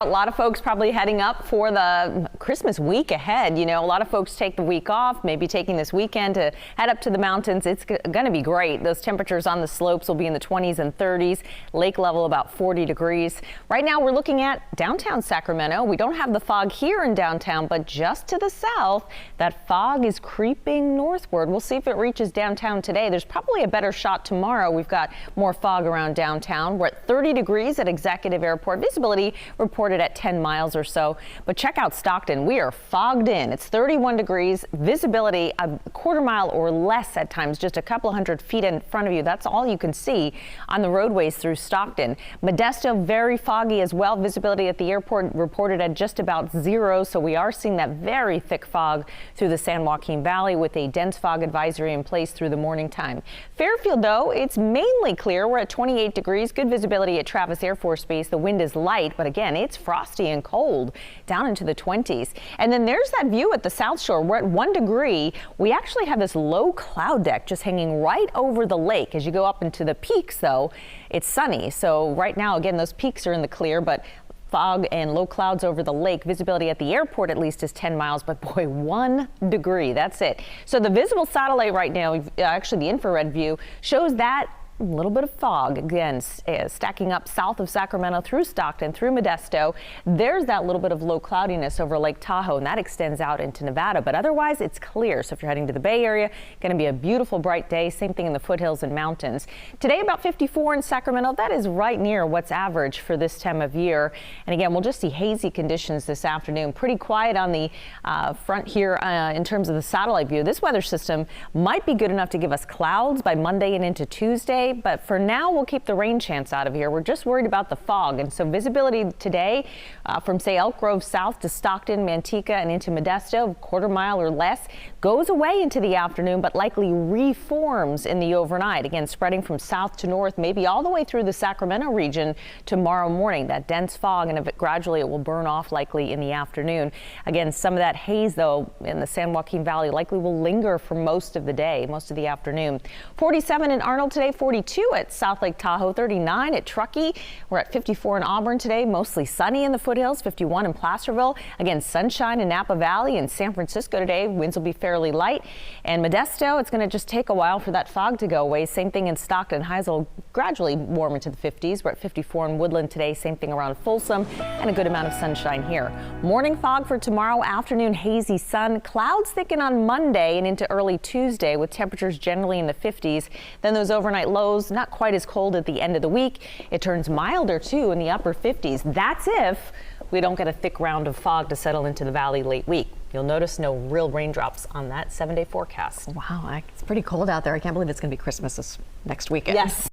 A lot of folks probably heading up for the Christmas week ahead. You know, a lot of folks take the week off, maybe taking this weekend to head up to the mountains. It's going to be great. Those temperatures on the slopes will be in the 20s and 30s. Lake level about 40 degrees. Right now we're looking at downtown Sacramento. We don't have the fog here in downtown, but just to the south, that fog is creeping northward. We'll see if it reaches downtown today. There's probably a better shot tomorrow. We've got more fog around downtown. We're at 30 degrees at Executive Airport. Visibility reported at 10 miles or so. But check out Stockton. We are fogged in. It's 31 degrees. Visibility a quarter mile or less at times, just a couple hundred feet in front of you. That's all you can see on the roadways through Stockton. Modesto, very foggy as well. Visibility at the airport reported at just about 0. So we are seeing that very thick fog through the San Joaquin Valley with a dense fog advisory in place through the morning time. Fairfield, though, it's mainly clear. We're at 28 degrees. Good visibility at Travis Air Force Base. The wind is light, but again, it's frosty and cold down into the 20s. And then there's that view at the South Shore. We're at 1 degree. We actually have this low cloud deck just hanging right over the lake. As you go up into the peaks, though, it's sunny. So right now, again, those peaks are in the clear, but fog and low clouds over the lake. Visibility at the airport at least is 10 miles, but boy, 1 degree. That's it. So the visible satellite right now, actually the infrared view, shows that a little bit of fog again stacking up south of Sacramento through Stockton, through Modesto. There's that little bit of low cloudiness over Lake Tahoe, and that extends out into Nevada, but otherwise it's clear. So if you're heading to the Bay Area, going to be a beautiful bright day. Same thing in the foothills and mountains. Today about 54 in Sacramento. That is right near what's average for this time of year. And again, we'll just see hazy conditions this afternoon. Pretty quiet on the front here in terms of the satellite view. This weather system might be good enough to give us clouds by Monday and into Tuesday. But for now, we'll keep the rain chance out of here. We're just worried about the fog. And so visibility today from, say, Elk Grove south to Stockton, Manteca, and into Modesto, a quarter mile or less, goes away into the afternoon, but likely reforms in the overnight. Again, spreading from south to north, maybe all the way through the Sacramento region tomorrow morning. That dense fog, and gradually it will burn off likely in the afternoon. Again, some of that haze, though, in the San Joaquin Valley likely will linger for most of the day, most of the afternoon. 47 in Arnold today, 42 at South Lake Tahoe, 39 at Truckee. We're at 54 in Auburn today, mostly sunny in the foothills, 51 in Placerville. Again, sunshine in Napa Valley and San Francisco today. Winds will be fairly light. And Modesto, it's going to just take a while for that fog to go away. Same thing in Stockton. Highs will gradually warm into the 50s. We're at 54 in Woodland today. Same thing around Folsom, and a good amount of sunshine here. Morning fog for tomorrow. Afternoon hazy sun. Clouds thicken on Monday and into early Tuesday with temperatures generally in the 50s. Then those overnight lows not quite as cold at the end of the week. It turns milder too in the upper 50s. That's if we don't get a thick round of fog to settle into the valley late week. You'll notice no real raindrops on that 7-day forecast. Wow, it's pretty cold out there. I can't believe it's going to be Christmas this next weekend. Yes.